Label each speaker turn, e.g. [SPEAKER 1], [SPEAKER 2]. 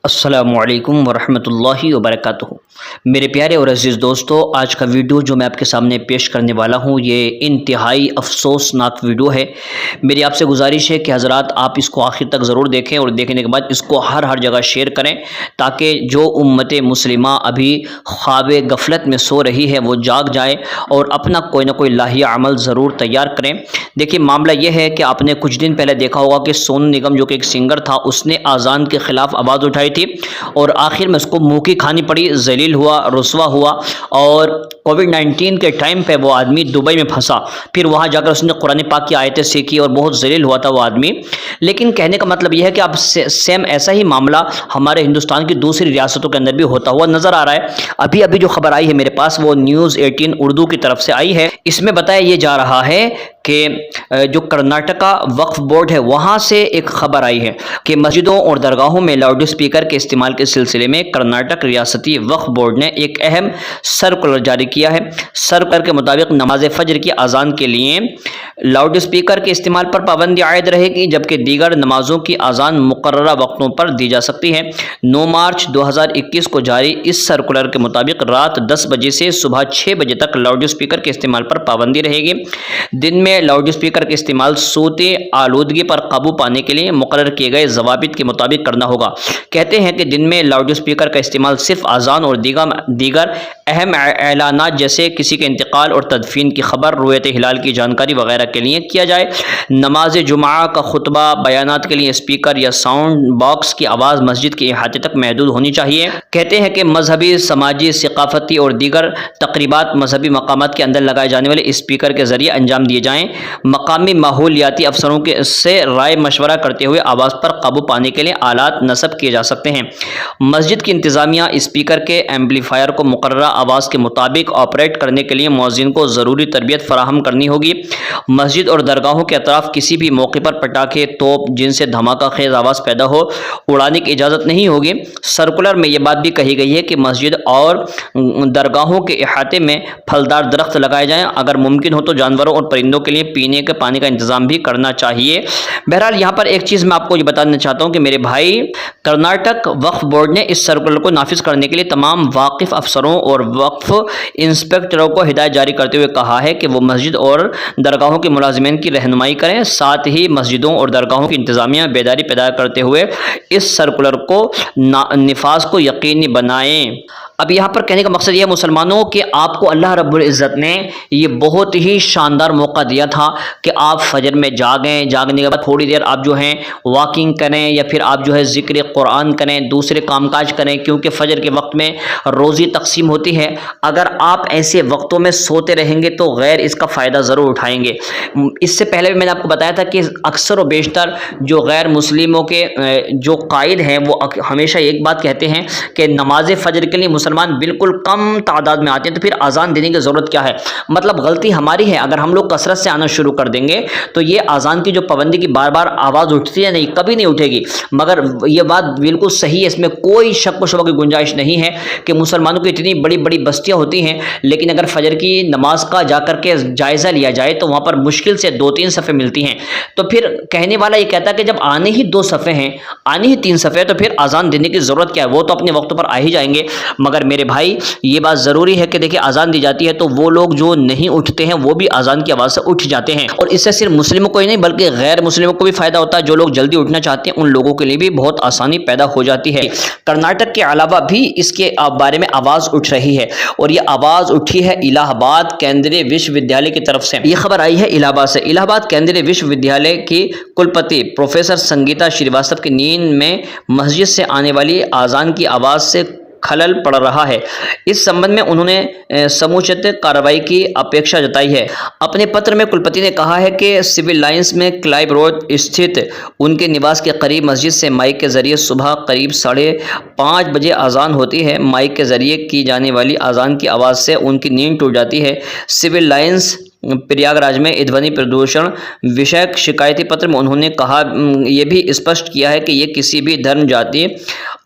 [SPEAKER 1] السلام علیکم ورحمۃ اللہ وبرکاتہ۔ میرے پیارے اور عزیز دوستو، آج کا ویڈیو جو میں آپ کے سامنے پیش کرنے والا ہوں یہ انتہائی افسوسناک ویڈیو ہے۔ میری آپ سے گزارش ہے کہ حضرات آپ اس کو آخر تک ضرور دیکھیں اور دیکھنے کے بعد اس کو ہر جگہ شیئر کریں تاکہ جو امت مسلمہ ابھی خواب غفلت میں سو رہی ہے وہ جاگ جائے اور اپنا کوئی نہ کوئی لاہی عمل ضرور تیار کریں۔ دیکھیے معاملہ یہ ہے کہ آپ نے کچھ دن پہلے دیکھا ہوگا کہ سونو نگم جو کہ ایک سنگر تھا، اس نے اذان کے خلاف آواز اٹھائی تھی اور آخر میں اس کو منہ کی کھانی پڑی، ذلیل ہوا، رسوا ہوا اور کووڈ-19 کے ٹائم پہ وہ آدمی دبئی میں پھنسا، پھر وہاں جا کر اس نے قرآن پاک کی آیتیں سیکھی اور بہت ذلیل ہوا تھا وہ آدمی۔ لیکن کہنے کا مطلب یہ ہے کہ اب سیم ایسا ہی معاملہ ہمارے ہندوستان کی دوسری ریاستوں کے اندر بھی ہوتا ہوا نظر آ رہا ہے۔ ابھی جو خبر آئی ہے میرے پاس وہ نیوز 18 اردو کی طرف سے آئی ہے۔ اس میں بتایا یہ جا رہا ہے کہ جو کرناٹکا وقف بورڈ ہے وہاں سے ایک خبر آئی ہے کہ مسجدوں اور درگاہوں میں لاؤڈ اسپیکر کے استعمال کے سلسلے میں کرناٹک ریاستی وقف بورڈ نے ایک اہم سرکولر جاری کیا ہے۔ سرکولر کے مطابق نماز فجر کی اذان کے لیے لاؤڈ اسپیکر کے استعمال پر پابندی عائد رہے گی، جبکہ دیگر نمازوں کی اذان مقررہ وقتوں پر دی جا سکتی ہے۔ 9 مارچ 2021 کو جاری اس سرکولر کے مطابق رات 10 بجے سے صبح 6 بجے تک لاؤڈ اسپیکر کے استعمال پر پابندی رہے گی۔ دن میں لاؤڈ اسپیکر کا استعمال صوت آلودگی پر قابو پانے کے لیے مقرر کیے گئے ضوابط کے مطابق کرنا ہوگا۔ کہتے ہیں کہ دن میں لاؤڈ اسپیکر کا استعمال صرف اذان اور دیگر اہم اعلانات جیسے کسی کے انتقال اور تدفین کی خبر، رؤیت ہلال کی جانکاری وغیرہ کے لیے کیا جائے۔ نماز جمعہ کا خطبہ بیانات کے لیے اسپیکر یا ساؤنڈ باکس کی آواز مسجد کے احاطے تک محدود ہونی چاہیے۔ کہتے ہیں کہ مذہبی، سماجی، ثقافتی اور دیگر تقریبات مذہبی مقامات کے اندر لگائے جانے والے اسپیکر کے ذریعے انجام دیے جائیں۔ مقامی ماحولیاتی افسروں سے رائے مشورہ کرتے ہوئے آواز پر قابو پانے کے لیے آلات نصب کیے جا سکتے ہیں۔ مسجد کی انتظامیہ اسپیکر کے ایمپلیفائر کو مقررہ آواز کے مطابق آپریٹ کرنے کے لیے مؤذن کو ضروری تربیت فراہم کرنی ہوگی۔ مسجد اور درگاہوں کے اطراف کسی بھی موقع پر پٹاخے، توپ جن سے دھماکہ خیز آواز پیدا ہو اڑانے کی اجازت نہیں ہوگی۔ سرکولر میں یہ بات بھی کہی گئی ہے کہ مسجد اور درگاہوں کے احاطے میں پھلدار درخت لگائے جائیں، اگر ممکن ہو تو جانوروں اور پرندوں کے لیے پینے کے پانی کا انتظام بھی کرنا چاہیے۔ بہرحال یہاں پر ایک چیز میں آپ کو یہ بتانا چاہتا ہوں کہ میرے بھائی، کرناٹک وقف بورڈ نے اس سرکولر کو نافذ کرنے کے لیے تمام واقف افسروں اور وقف انسپکٹروں کو ہدایت جاری کرتے ہوئے کہا ہے کہ وہ مسجد اور درگاہوں کے ملازمین کی رہنمائی کریں، ساتھ ہی مسجدوں اور درگاہوں کی انتظامیہ بیداری پیدا کرتے ہوئے اس سرکولر کو نفاذ کو یقینی بنائیں۔ اب یہاں پر کہنے کا مقصد یہ ہے مسلمانوں کہ آپ کو اللہ رب العزت نے یہ بہت ہی شاندار موقع دیا تھا کہ آپ فجر میں جاگیں، جاگنے کے بعد تھوڑی دیر آپ جو ہیں واکنگ کریں یا پھر آپ جو ہے ذکر قرآن کریں، دوسرے کام کاج کریں، کیونکہ فجر کے وقت میں روزی تقسیم ہوتی ہے۔ اگر آپ ایسے وقتوں میں سوتے رہیں گے تو غیر اس کا فائدہ ضرور اٹھائیں گے۔ اس سے پہلے بھی میں نے آپ کو بتایا تھا کہ اکثر و بیشتر جو غیر مسلموں کے جو قائد ہیں وہ ہمیشہ ایک بات کہتے ہیں کہ نماز فجر کے لیے مسلمان بالکل کم تعداد میں آتے ہیں، تو پھر اذان دینے کی ضرورت کیا ہے؟ مطلب غلطی ہماری ہے، اگر ہم لوگ کثرت سے آنا شروع کر دیں گے تو یہ اذان کی جو پابندی کی بار بار آواز اٹھتی ہے نہیں، کبھی نہیں اٹھے گی۔ مگر یہ بات بالکل صحیح ہے، اس میں کوئی شک و شبہ کی گنجائش نہیں ہے کہ مسلمانوں کی اتنی بڑی بڑی بستیاں ہوتی ہیں، لیکن اگر فجر کی نماز کا جا کر کے جائزہ لیا جائے تو وہاں پر مشکل سے 2-3 صفیں ملتی ہیں۔ تو پھر کہنے والا یہ کہتا ہے کہ جب آنے ہی 2 صفیں ہیں، آنے ہی 3 صفیں، تو پھر اذان دینے کی ضرورت کیا ہے؟ وہ تو اپنے وقتوں پر آ ہی جائیں گے۔ مگر میرے بھائی یہ بات ضروری ہے کہ دیکھیں اذان دی جاتی ہے تو وہ لوگ جو نہیں اٹھتے ہیں وہ بھی اذان کی آواز سے اٹھ جاتے ہیں، اور اس سے صرف مسلموں کو ہی نہیں بلکہ غیر مسلموں کو بھی فائدہ ہوتا ہے۔ جو لوگ جلدی اٹھنا چاہتے ہیں ان لوگوں کے لیے بھی بہت آسانی پیدا ہو جاتی ہے۔ کرناٹک کے علاوہ بھی اس کے بارے میں آواز اٹھ رہی ہے، اور یہ آواز اٹھی ہے الہ آباد کیندریہ وشو ودیالیہ کی طرف سے۔ یہ خبر آئی ہے الہ آباد سے۔ الہ آباد کیندریہ وشو ودیالیہ کی کلپتی پروفیسر سنگیتا شریواستو کی نیند میں مسجد سے آنے والی اذان کی آواز سے خلل پڑ رہا ہے۔ اس سمبند میں انہوں نے سموچت کارروائی کی اپیکشا جتائی ہے۔ اپنے پتر میں کلپتی نے کہا ہے کہ سول لائنز میں کلائب روڈ استھت ان کے نواس کے قریب مسجد سے مائک کے ذریعے صبح قریب 5:30 بجے اذان ہوتی ہے۔ مائک کے ذریعے کی جانے والی اذان کی آواز سے ان کی نیند ٹوٹ جاتی ہے۔ سول لائنز پریاگ راج میں دھونی پردوشن وشیک شکایتی پتر میں انہوں نے کہا یہ بھی اسپشٹ کیا ہے کہ یہ کسی بھی دھرم، جاتی،